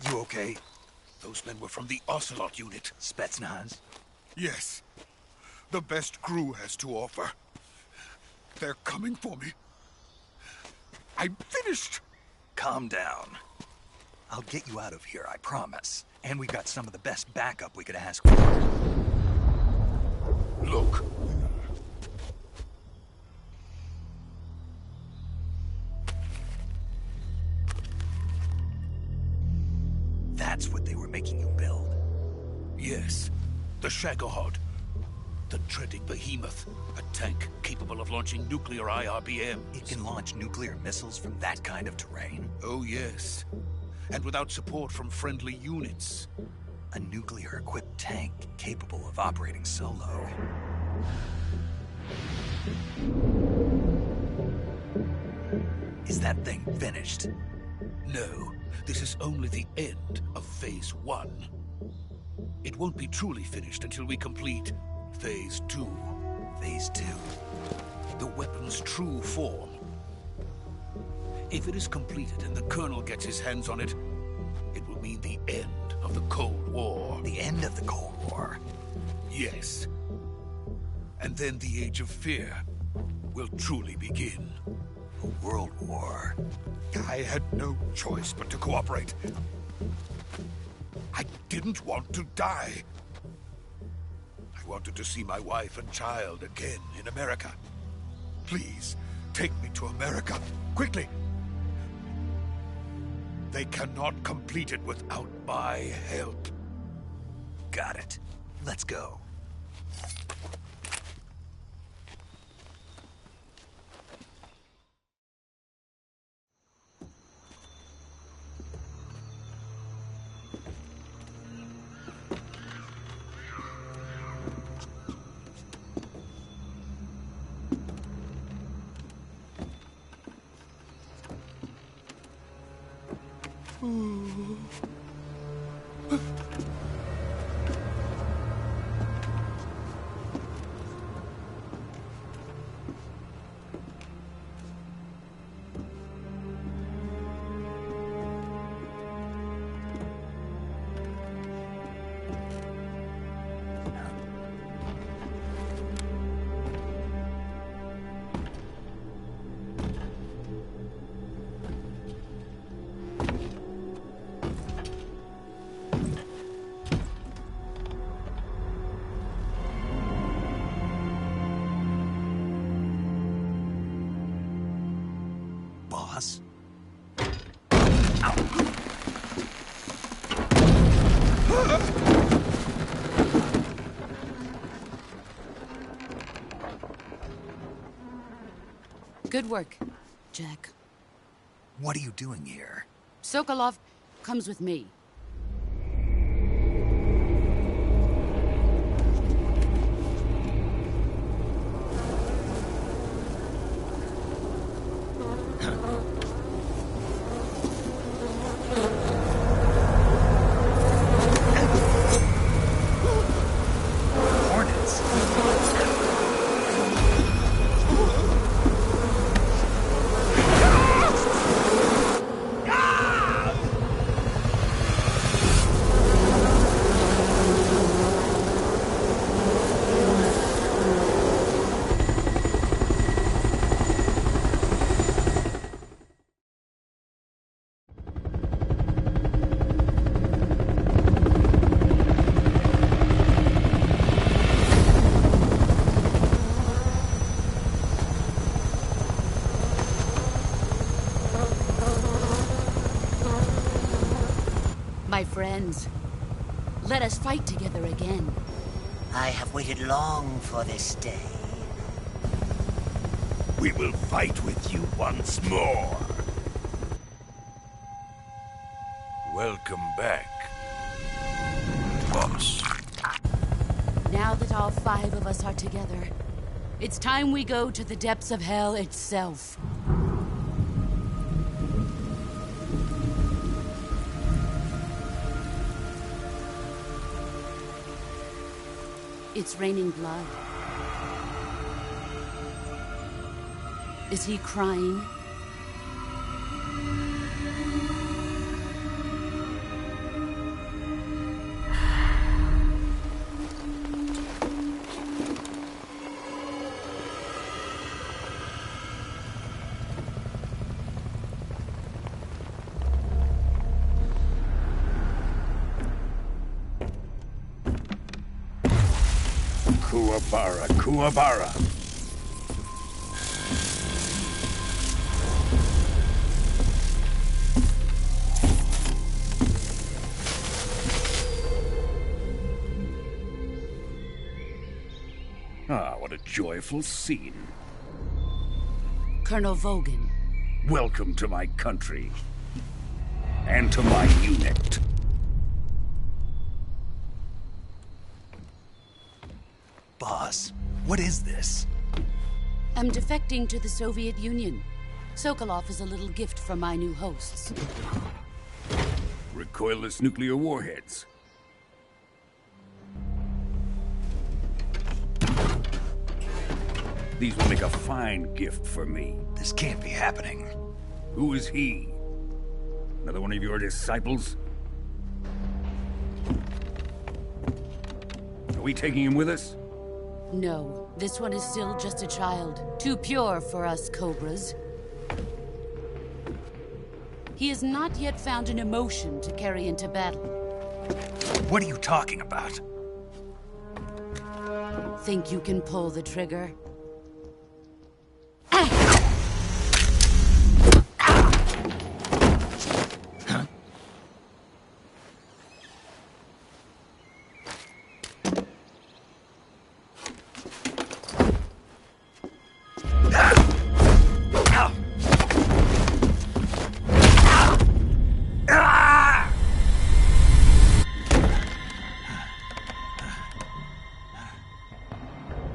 You okay? Those men were from the Ocelot unit. Spetsnaz? Yes. The best crew has to offer. They're coming for me. I'm finished. Calm down. I'll get you out of here, I promise. And we've got some of the best backup we could ask for. Look. That's what they were making you build? Yes. The Shagohod. The treading behemoth. A tank capable of launching nuclear IRBMs. It can launch nuclear missiles from that kind of terrain? Oh, yes. And without support from friendly units. A nuclear-equipped tank capable of operating solo. Is that thing finished? No. This is only the end of Phase 1. It won't be truly finished until we complete Phase 2. Phase 2? The weapon's true form. If it is completed and the Colonel gets his hands on it, it will mean the end of the Cold War. The end of the Cold War? Yes. And then the Age of Fear will truly begin. A world war. I had no choice but to cooperate. I didn't want to die. I wanted to see my wife and child again in America. Please, take me to America, quickly. They cannot complete it without my help. Got it. Let's go. Boss? Good work, Jack. What are you doing here? Sokolov comes with me. My friends, let us fight together again. I have waited long for this day. We will fight with you once more. Welcome back, boss. Now that all 5 of us are together, it's time we go to the depths of hell itself. It's raining blood. Is he crying? Kuwabara, Kuwabara. Ah, what a joyful scene. Colonel Vogan. Welcome to my country. And to my unit. Boss, what is this? I'm defecting to the Soviet Union. Sokolov is a little gift from my new hosts. Recoilless nuclear warheads. These will make a fine gift for me. This can't be happening. Who is he? Another one of your disciples? Are we taking him with us? No, this one is still just a child. Too pure for us Cobras. He has not yet found an emotion to carry into battle. What are you talking about? Think you can pull the trigger?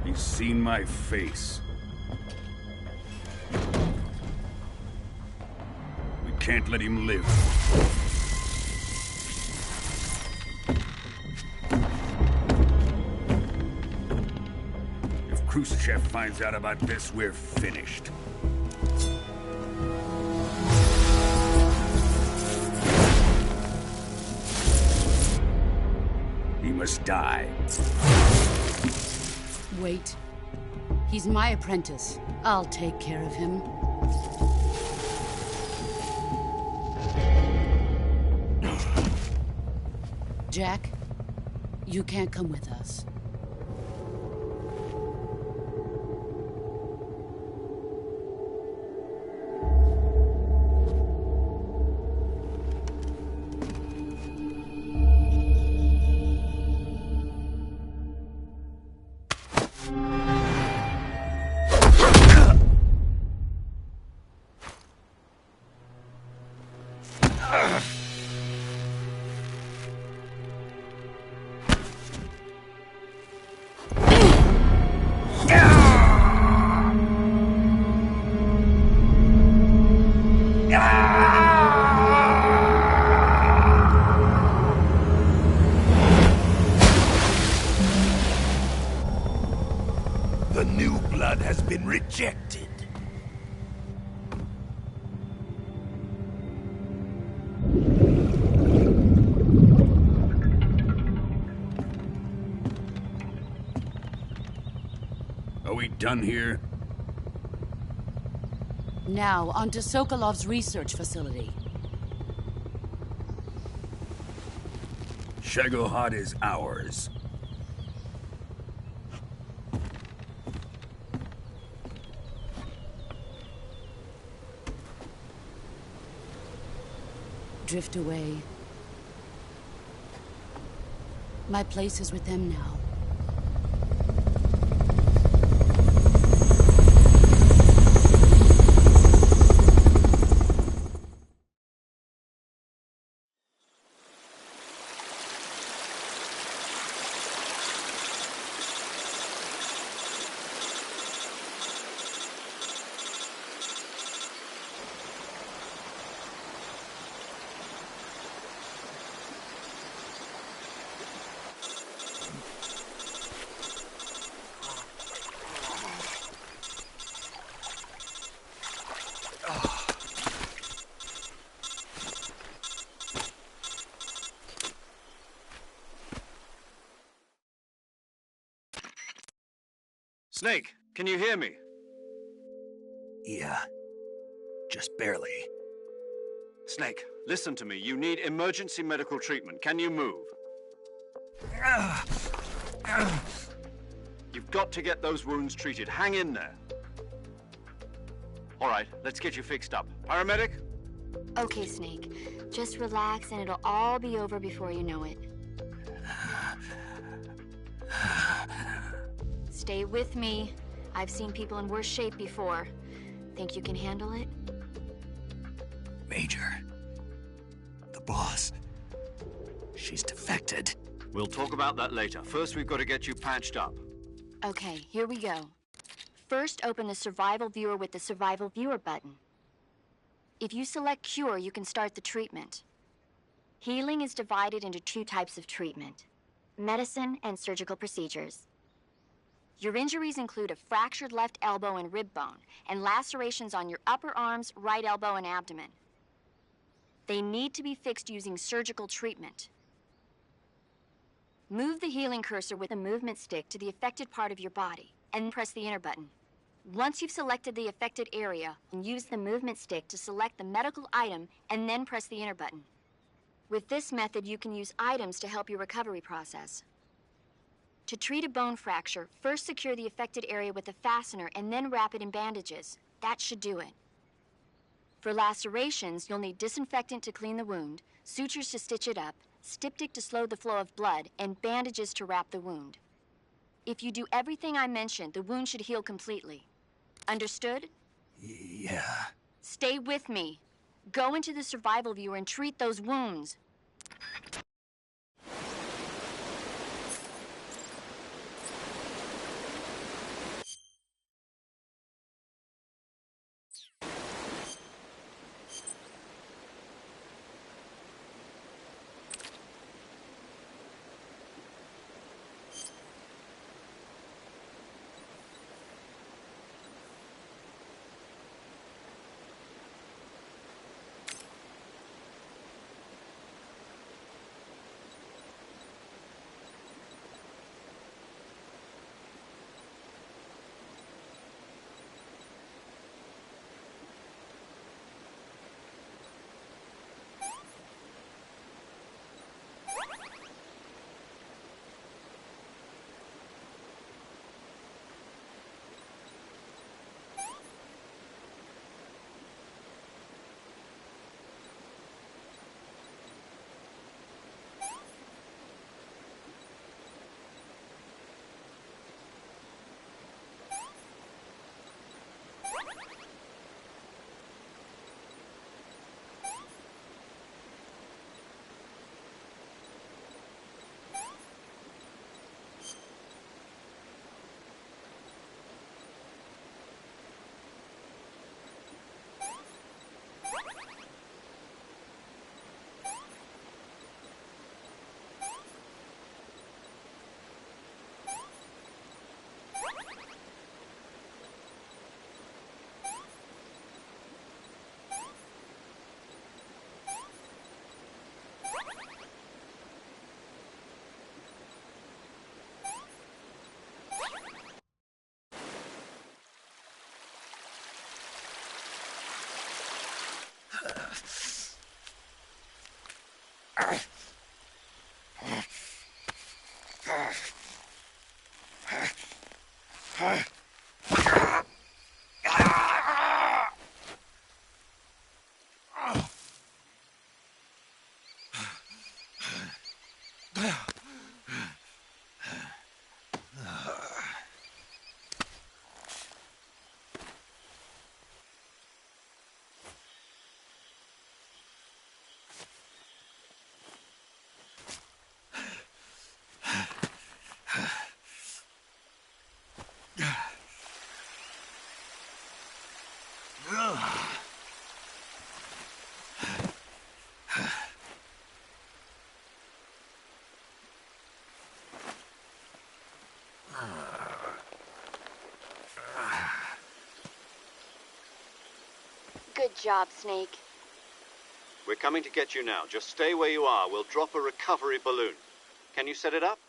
He's seen my face. We can't let him live. If Khrushchev finds out about this, we're finished. He must die. Wait. He's my apprentice. I'll take care of him. Jack, you can't come with us. The new blood has been rejected. Are we done here? Now, onto Sokolov's research facility. Shagohod is ours. Drift away. My place is with them now. Snake, can you hear me? Yeah. Just barely. Snake, listen to me. You need emergency medical treatment. Can you move? You've got to get those wounds treated. Hang in there. All right, let's get you fixed up. Paramedic? Okay, Snake. Just relax and it'll all be over before you know it. Stay with me. I've seen people in worse shape before. Think you can handle it? Major. The boss. She's defected. We'll talk about that later. First, we've got to get you patched up. Okay, here we go. First, open the Survival Viewer with the Survival Viewer button. If you select Cure, you can start the treatment. Healing is divided into 2 types of treatment: medicine and surgical procedures. Your injuries include a fractured left elbow and rib bone, and lacerations on your upper arms, right elbow, and abdomen. They need to be fixed using surgical treatment. Move the healing cursor with a movement stick to the affected part of your body, and press the enter button. Once you've selected the affected area, use the movement stick to select the medical item, and then press the enter button. With this method, you can use items to help your recovery process. To treat a bone fracture, first secure the affected area with a fastener and then wrap it in bandages. That should do it. For lacerations, you'll need disinfectant to clean the wound, sutures to stitch it up, styptic to slow the flow of blood, and bandages to wrap the wound. If you do everything I mentioned, the wound should heal completely. Understood? Yeah. Stay with me. Go into the Survival Viewer and treat those wounds. Good job, Snake. We're coming to get you now. Just stay where you are. We'll drop a recovery balloon. Can you set it up?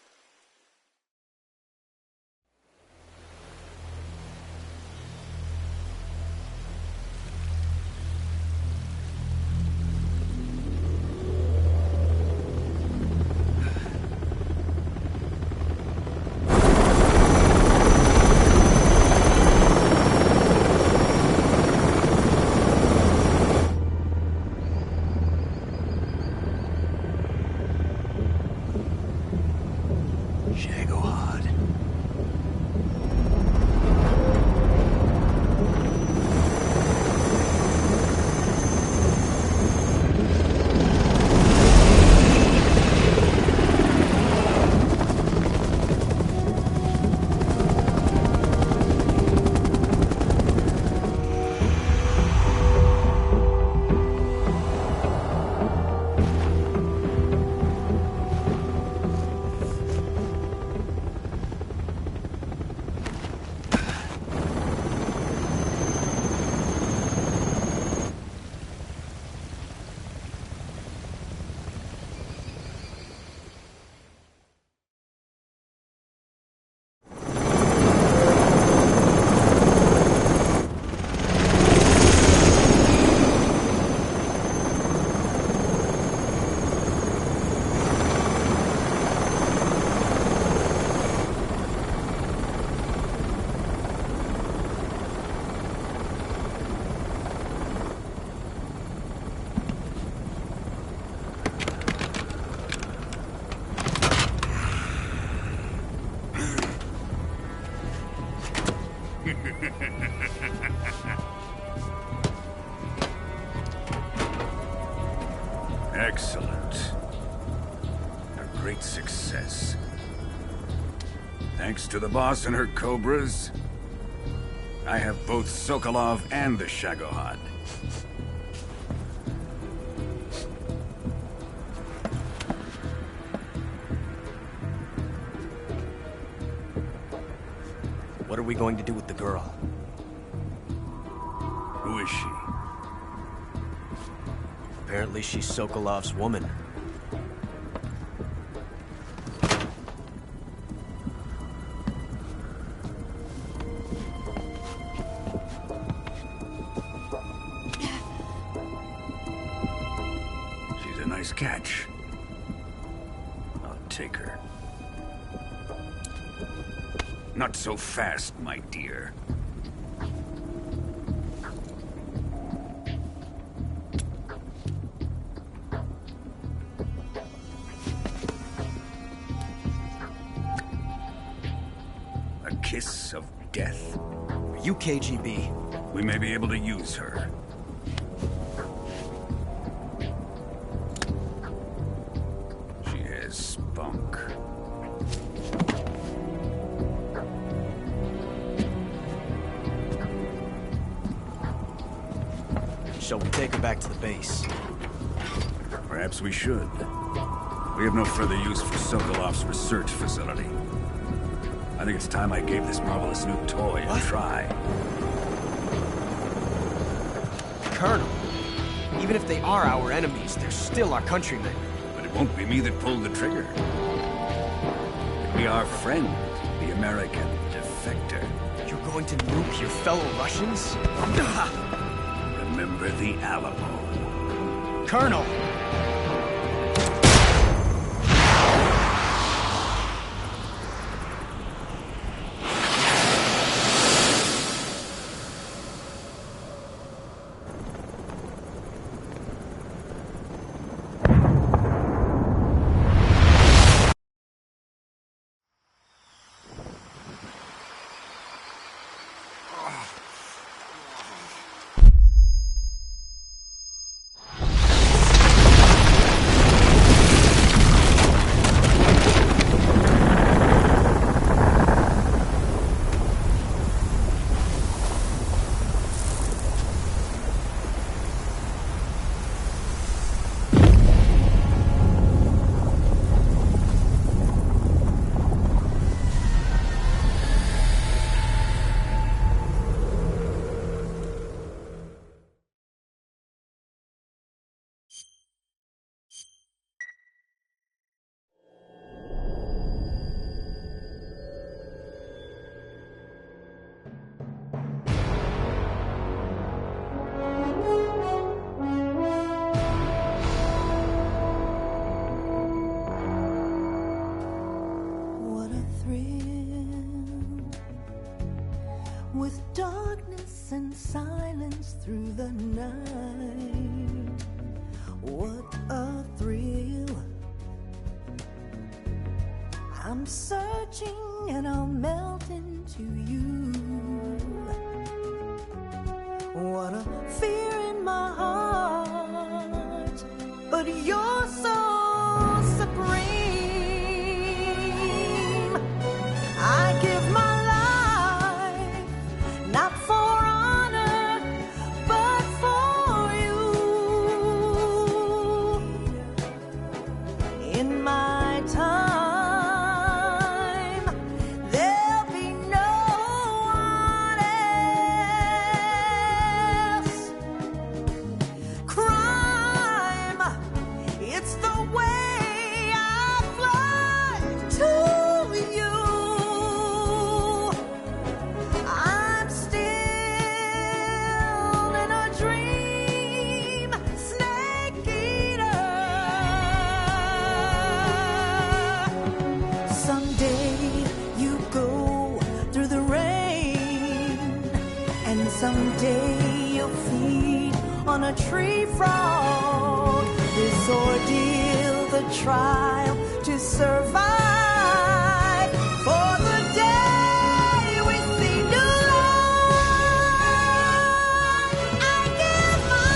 Excellent. A great success. Thanks to the boss and her cobras, I have both Sokolov and the Shagohod. What are we going to do with the girl? Who is she? Apparently she's Sokolov's woman. She's a nice catch. I'll take her. Not so fast, my dear. A kiss of death. Are you KGB? We may be able to use her. She has spunk. Shall we take her back to the base? Perhaps we should. We have no further use for Sokolov's research facility. I think it's time I gave this marvelous new toy a try. Colonel, even if they are our enemies, they're still our countrymen. But it won't be me that pulled the trigger. It'll be our friend, the American defector. You're going to nuke your fellow Russians? Remember the Alamo. Colonel! With darkness and silence through the night, what a thrill. I'm searching and I'll melt into you. What a fear in my heart, but you're so supreme. I give my not for honor, but for you. In my time, there'll be no one else. Crime, it's the way I fly to you. Someday you'll feed on a tree frog. This ordeal, the trial to survive. For the day we see new life, I give my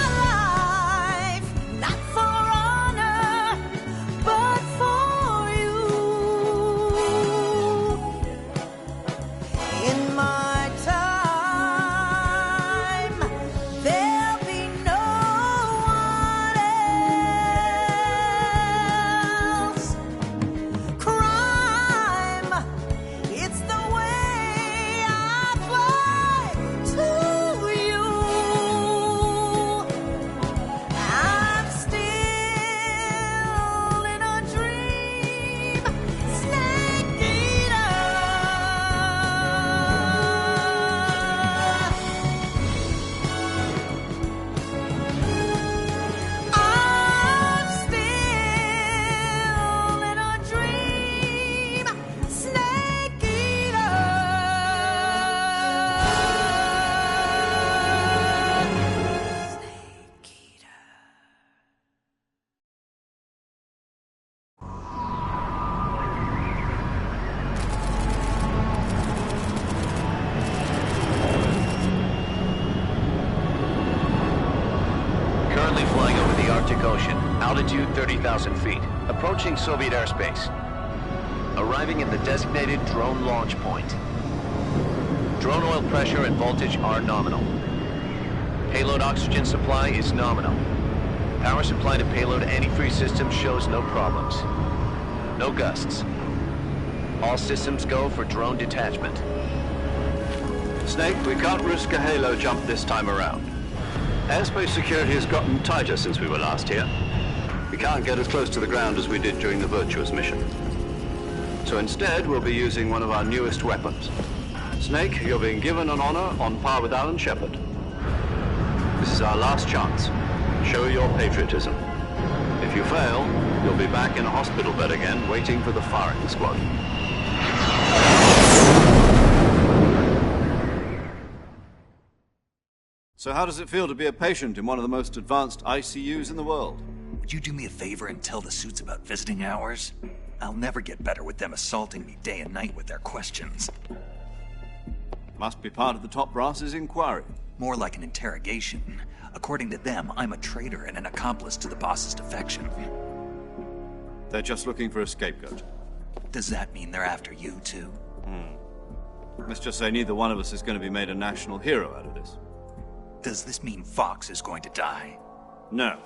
life, not for Currently flying over the Arctic Ocean. Altitude 30,000 feet. Approaching Soviet airspace. Arriving at the designated drone launch point. Drone oil pressure and voltage are nominal. Payload oxygen supply is nominal. Power supply to payload antifreeze system shows no problems. No gusts. All systems go for drone detachment. Snake, we can't risk a halo jump this time around. Airspace security has gotten tighter since we were last here. We can't get as close to the ground as we did during the Virtuous Mission. So instead, we'll be using one of our newest weapons. Snake, you're being given an honor on par with Alan Shepard. This is our last chance. Show your patriotism. If you fail, you'll be back in a hospital bed again, waiting for the firing squad. So how does it feel to be a patient in one of the most advanced ICUs in the world? Would you do me a favor and tell the suits about visiting hours? I'll never get better with them assaulting me day and night with their questions. Must be part of the top brass's inquiry. More like an interrogation. According to them, I'm a traitor and an accomplice to the boss's defection. They're just looking for a scapegoat. Does that mean they're after you, too? Let's just say neither one of us is going to be made a national hero out of this. Does this mean Fox is going to die? No.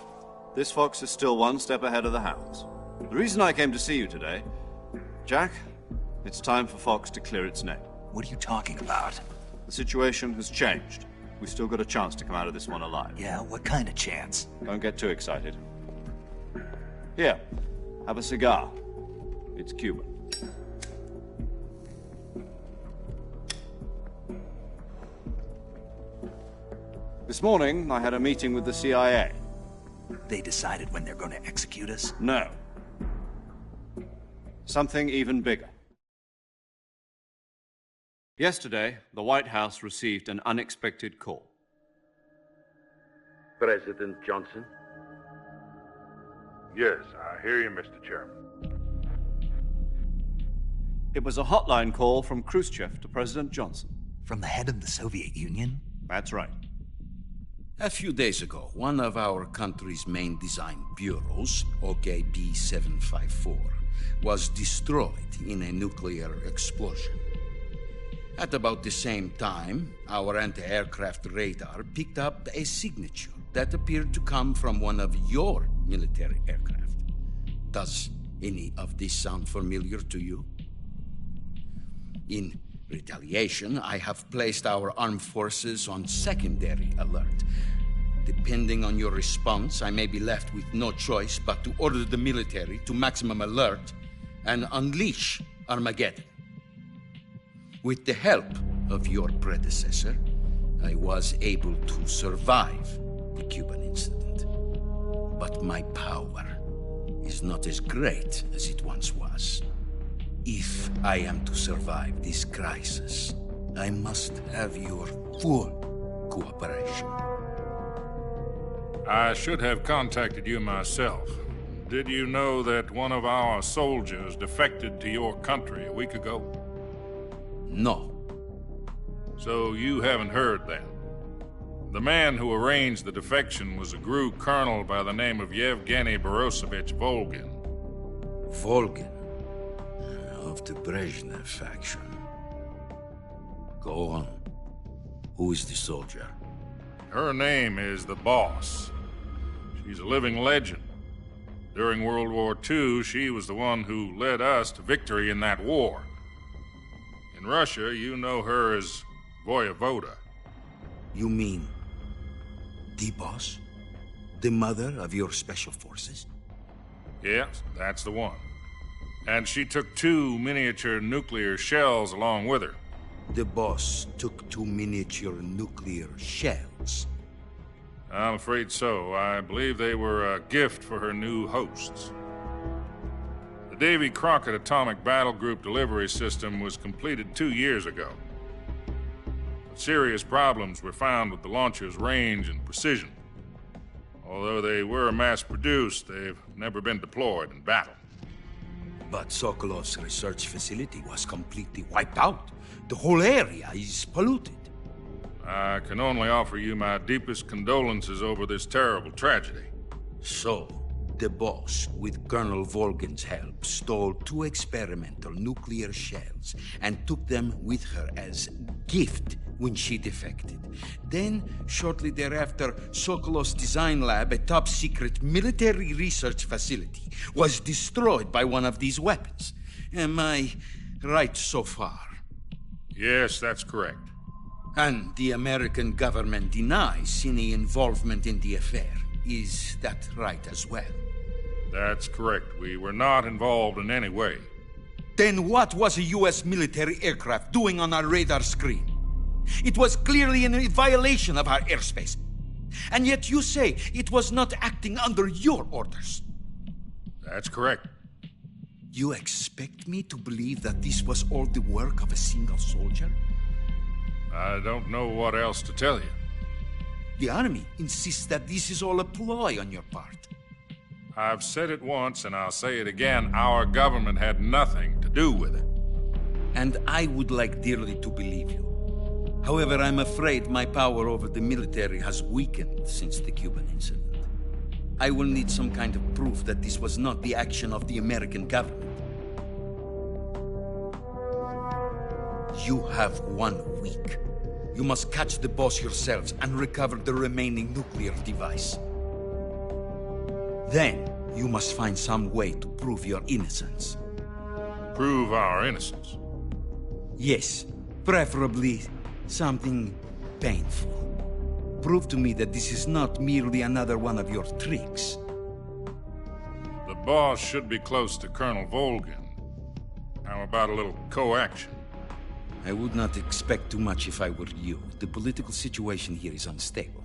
This Fox is still one step ahead of the hounds. The reason I came to see you today... Jack, it's time for Fox to clear its name. What are you talking about? The situation has changed. We've still got a chance to come out of this one alive. Yeah, what kind of chance? Don't get too excited. Here, have a cigar. It's Cuban. This morning, I had a meeting with the CIA. They decided when they're going to execute us? No. Something even bigger. Yesterday, the White House received an unexpected call. President Johnson? Yes, I hear you, Mr. Chairman. It was a hotline call from Khrushchev to President Johnson. From the head of the Soviet Union? That's right. A few days ago, one of our country's main design bureaus, OKB 754, was destroyed in a nuclear explosion. At about the same time, our anti-aircraft radar picked up a signature that appeared to come from one of your military aircraft. Does any of this sound familiar to you? In retaliation, I have placed our armed forces on secondary alert. Depending on your response, I may be left with no choice but to order the military to maximum alert and unleash Armageddon. With the help of your predecessor, I was able to survive the Cuban incident. But my power is not as great as it once was. If I am to survive this crisis, I must have your full cooperation. I should have contacted you myself. Did you know that one of our soldiers defected to your country a week ago? No. So you haven't heard then. The man who arranged the defection was a GRU colonel by the name of Yevgeny Borisovich Volgin. Volgin? Of the Brezhnev faction. Go on. Who is the soldier? Her name is the Boss. She's a living legend. During World War II, she was the one who led us to victory in that war. In Russia, you know her as Voyevoda. You mean the Boss? The mother of your special forces? Yes, that's the one. And she took 2 miniature nuclear shells along with her. The Boss took 2 miniature nuclear shells? I'm afraid so. I believe they were a gift for her new hosts. The Davy Crockett Atomic Battle Group delivery system was completed 2 years ago. But serious problems were found with the launcher's range and precision. Although they were mass-produced, they've never been deployed in battle. But Sokolov's research facility was completely wiped out. The whole area is polluted. I can only offer you my deepest condolences over this terrible tragedy. So, the boss, with Colonel Volgin's help, stole 2 experimental nuclear shells and took them with her as gift when she defected. Then, shortly thereafter, Sokolov's design lab, a top-secret military research facility, was destroyed by one of these weapons. Am I right so far? Yes, that's correct. And the American government denies any involvement in the affair. Is that right as well? That's correct. We were not involved in any way. Then what was a U.S. military aircraft doing on our radar screen? It was clearly in violation of our airspace. And yet you say it was not acting under your orders. That's correct. You expect me to believe that this was all the work of a single soldier? I don't know what else to tell you. The Army insists that this is all a ploy on your part. I've said it once, and I'll say it again. Our government had nothing to do with it. And I would like dearly to believe you. However, I'm afraid my power over the military has weakened since the Cuban incident. I will need some kind of proof that this was not the action of the American government. You have 1 week. You must catch the boss yourselves and recover the remaining nuclear device. Then, you must find some way to prove your innocence. Prove our innocence? Yes, preferably something painful. Prove to me that this is not merely another one of your tricks. The boss should be close to Colonel Volgin. How about a little co-action? I would not expect too much if I were you. The political situation here is unstable.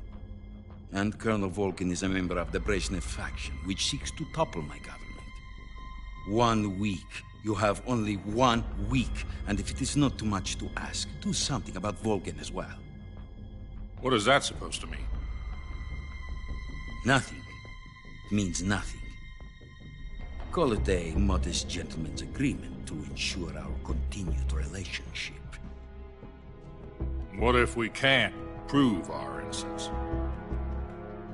And Colonel Volgin is a member of the Brezhnev faction, which seeks to topple my government. 1 week. You have only 1 week. And if it is not too much to ask, do something about Volgin as well. What is that supposed to mean? Nothing. It means nothing. Call it a modest gentleman's agreement to ensure our continued relationship. What if we can't prove our innocence?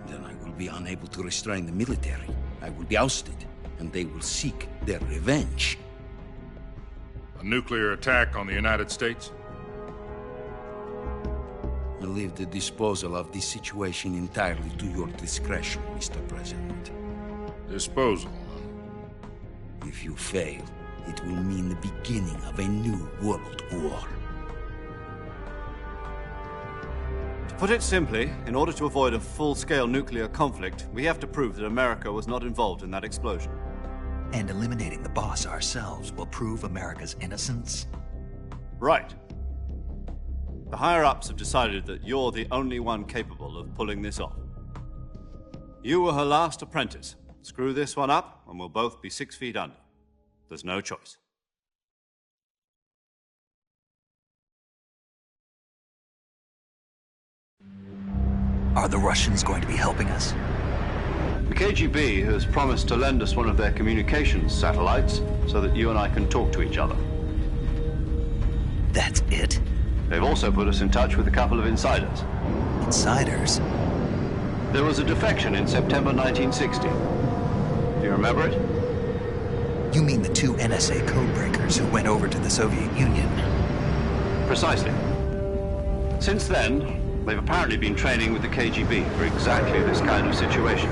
Then I will be unable to restrain the military. I will be ousted, and they will seek their revenge. A nuclear attack on the United States? I leave the disposal of this situation entirely to your discretion, Mr. President. Disposal? If you fail, it will mean the beginning of a new world war. To put it simply, in order to avoid a full-scale nuclear conflict, we have to prove that America was not involved in that explosion. And eliminating the boss ourselves will prove America's innocence? Right. The higher-ups have decided that you're the only one capable of pulling this off. You were her last apprentice. Screw this one up, and we'll both be 6 feet under. There's no choice. Are the Russians going to be helping us? The KGB has promised to lend us one of their communications satellites so that you and I can talk to each other. That's it? They've also put us in touch with a couple of insiders. Insiders? There was a defection in September 1960. Do you remember it? You mean the 2 NSA codebreakers who went over to the Soviet Union? Precisely. Since then, they've apparently been training with the KGB for exactly this kind of situation.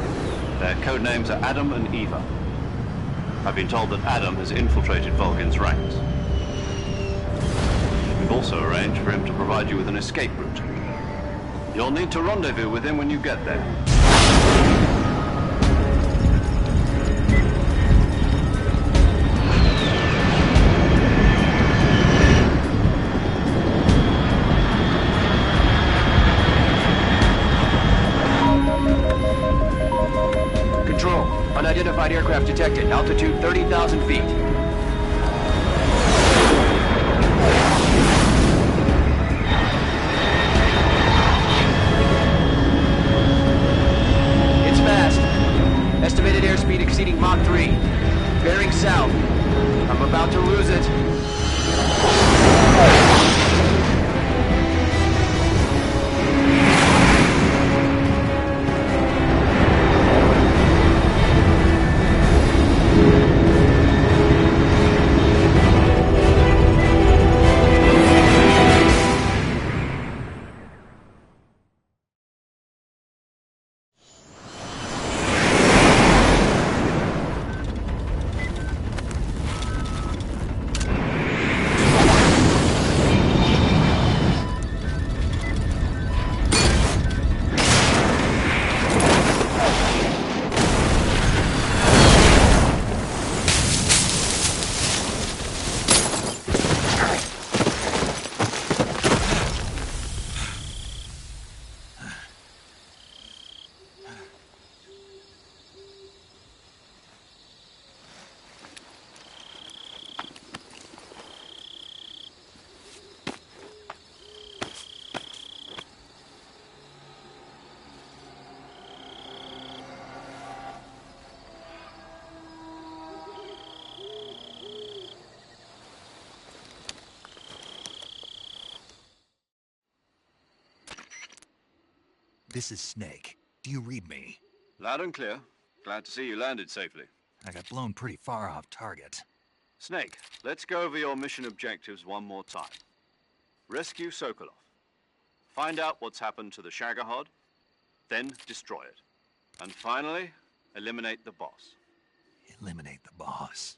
Their code names are Adam and Eva. I've been told that Adam has infiltrated Volgin's ranks. We've also arranged for him to provide you with an escape route. You'll need to rendezvous with him when you get there. Control. Unidentified aircraft detected. Altitude 30,000 feet. It's fast. Estimated airspeed exceeding Mach 3. Bearing south. I'm about to lose it. This is Snake. Do you read me? Loud and clear. Glad to see you landed safely. I got blown pretty far off target. Snake, let's go over your mission objectives one more time. Rescue Sokolov. Find out what's happened to the Shagohod, then destroy it. And finally, eliminate the boss. Eliminate the boss.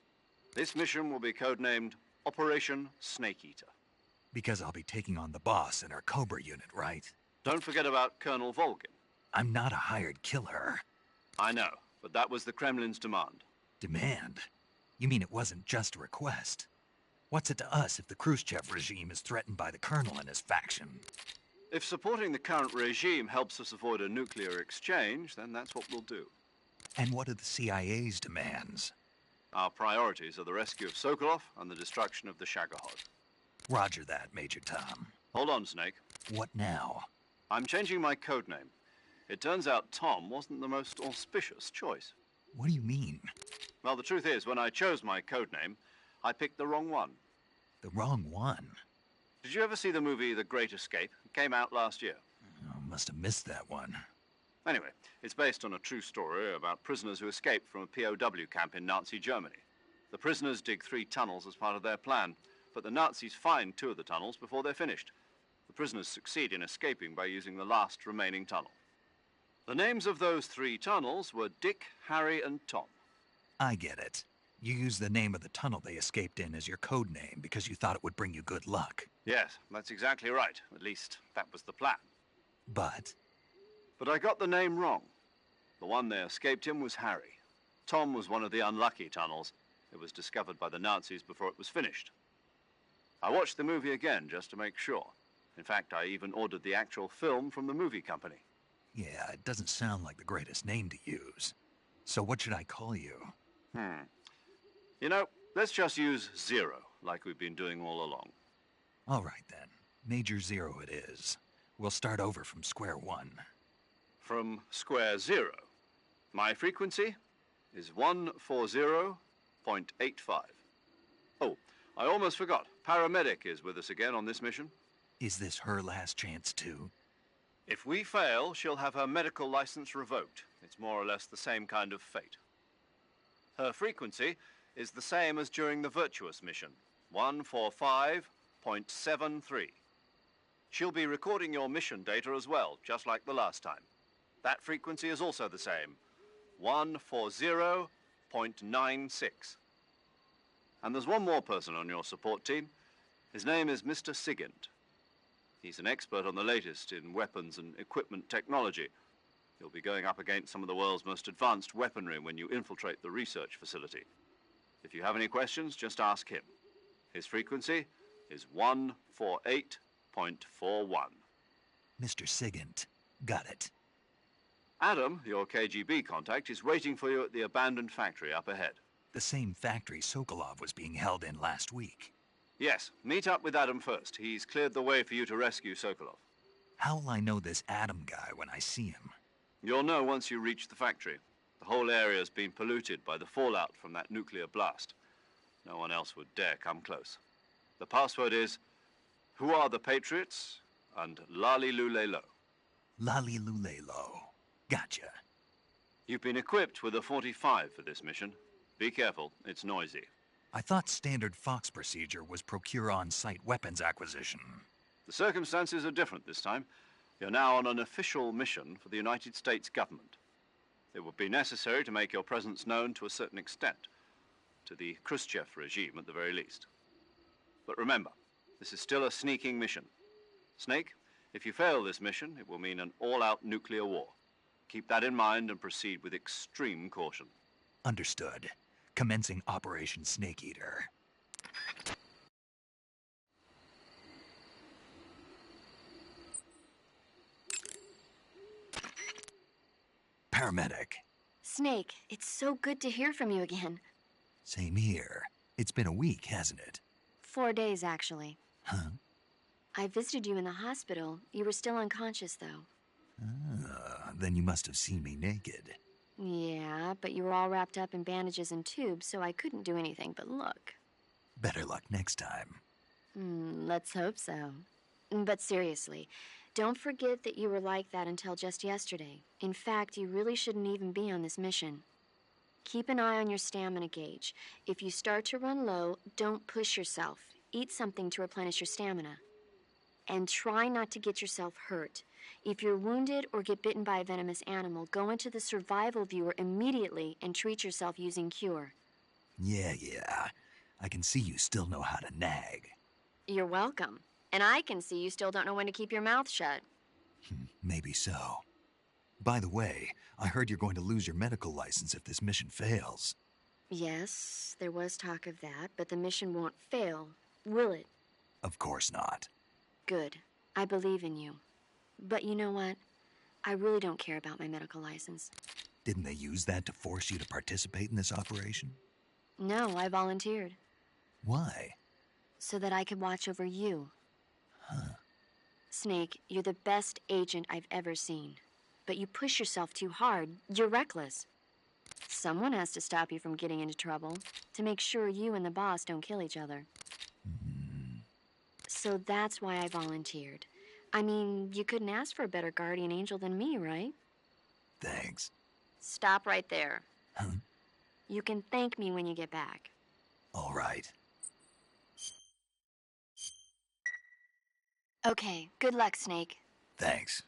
This mission will be codenamed Operation Snake Eater. Because I'll be taking on the boss in our Cobra unit, right? Don't forget about Colonel Volgin. I'm not a hired killer. I know, but that was the Kremlin's demand. Demand? You mean it wasn't just a request? What's it to us if the Khrushchev regime is threatened by the Colonel and his faction? If supporting the current regime helps us avoid a nuclear exchange, then that's what we'll do. And what are the CIA's demands? Our priorities are the rescue of Sokolov and the destruction of the Shagohod. Roger that, Major Tom. Hold on, Snake. What now? I'm changing my codename. It turns out Tom wasn't the most auspicious choice. What do you mean? Well, the truth is, when I chose my codename, I picked the wrong one. The wrong one? Did you ever see the movie The Great Escape? It came out last year. Oh, must have missed that one. Anyway, it's based on a true story about prisoners who escaped from a POW camp in Nazi Germany. The prisoners dig 3 tunnels as part of their plan, but the Nazis find 2 of the tunnels before they're finished. The prisoners succeed in escaping by using the last remaining tunnel. The names of those 3 tunnels were Dick, Harry, and Tom. I get it. You used the name of the tunnel they escaped in as your code name because you thought it would bring you good luck. Yes, that's exactly right. At least, that was the plan. But I got the name wrong. The one they escaped in was Harry. Tom was one of the unlucky tunnels. It was discovered by the Nazis before it was finished. I watched the movie again just to make sure. In fact, I even ordered the actual film from the movie company. yeah, it doesn't sound like the greatest name to use. So what should I call you? You know, let's just use Zero, like we've been doing all along. All right then. Major Zero it is. We'll start over from square one. From square 0. My frequency is 140.85. Oh, I almost forgot. Paramedic is with us again on this mission. Is this her last chance too? If we fail, she'll have her medical license revoked. It's more or less the same kind of fate. Her frequency is the same as during the Virtuous Mission, 145.73. She'll be recording your mission data as well, just like the last time. That frequency is also the same, 140.96. And there's one more person on your support team. His name is Mr. Sigint. He's an expert on the latest in weapons and equipment technology. You'll be going up against some of the world's most advanced weaponry when you infiltrate the research facility. If you have any questions, just ask him. His frequency is 148.41. Mr. Sigint. Got it. Adam, your KGB contact, is waiting for you at the abandoned factory up ahead. The same factory Sokolov was being held in last week. Yes, meet up with Adam first. He's cleared the way for you to rescue Sokolov. How will I know this Adam guy when I see him? You'll know once you reach the factory. The whole area's been polluted by the fallout from that nuclear blast. No one else would dare come close. The password is, "Who are the Patriots?" and Lali Lule Lo. Lali Lule Lo. Gotcha. You've been equipped with a 45 for this mission. Be careful, it's noisy. I thought standard Fox procedure was procure on-site weapons acquisition. The circumstances are different this time. You're now on an official mission for the United States government. It would be necessary to make your presence known to a certain extent, to the Khrushchev regime at the very least. But remember, this is still a sneaking mission. Snake, if you fail this mission, it will mean an all-out nuclear war. Keep that in mind and proceed with extreme caution. Understood. Commencing Operation Snake Eater. Paramedic. Snake, it's so good to hear from you again. Same here. It's been a week, hasn't it? 4 days, actually. Huh? I visited you in the hospital. You were still unconscious, though. Then you must have seen me naked. Yeah, but you were all wrapped up in bandages and tubes, so I couldn't do anything but look. Better luck next time. Let's hope so. But seriously, Don't forget that you were like that until just yesterday. In fact, you really shouldn't even be on this mission. Keep an eye on your stamina gauge. If you start to run low, don't push yourself. Eat something to replenish your stamina. And try not to get yourself hurt. If you're wounded or get bitten by a venomous animal, go into the survival viewer immediately and treat yourself using Cure. Yeah. I can see you still know how to nag. You're welcome. And I can see you still don't know when to keep your mouth shut. Maybe so. By the way, I heard you're going to lose your medical license if this mission fails. Yes, there was talk of that, but the mission won't fail, will it? Of course not. Good. I believe in you. But you know what? I really don't care about my medical license. Didn't they use that to force you to participate in this operation? No, I volunteered. Why? So that I could watch over you. Huh. Snake, you're the best agent I've ever seen. But you push yourself too hard. You're reckless. Someone has to stop you from getting into trouble, to make sure you and the boss don't kill each other. So that's why I volunteered. I mean, you couldn't ask for a better guardian angel than me, right? Thanks. Stop right there. Huh? You can thank me when you get back. All right. Okay, good luck, Snake. Thanks.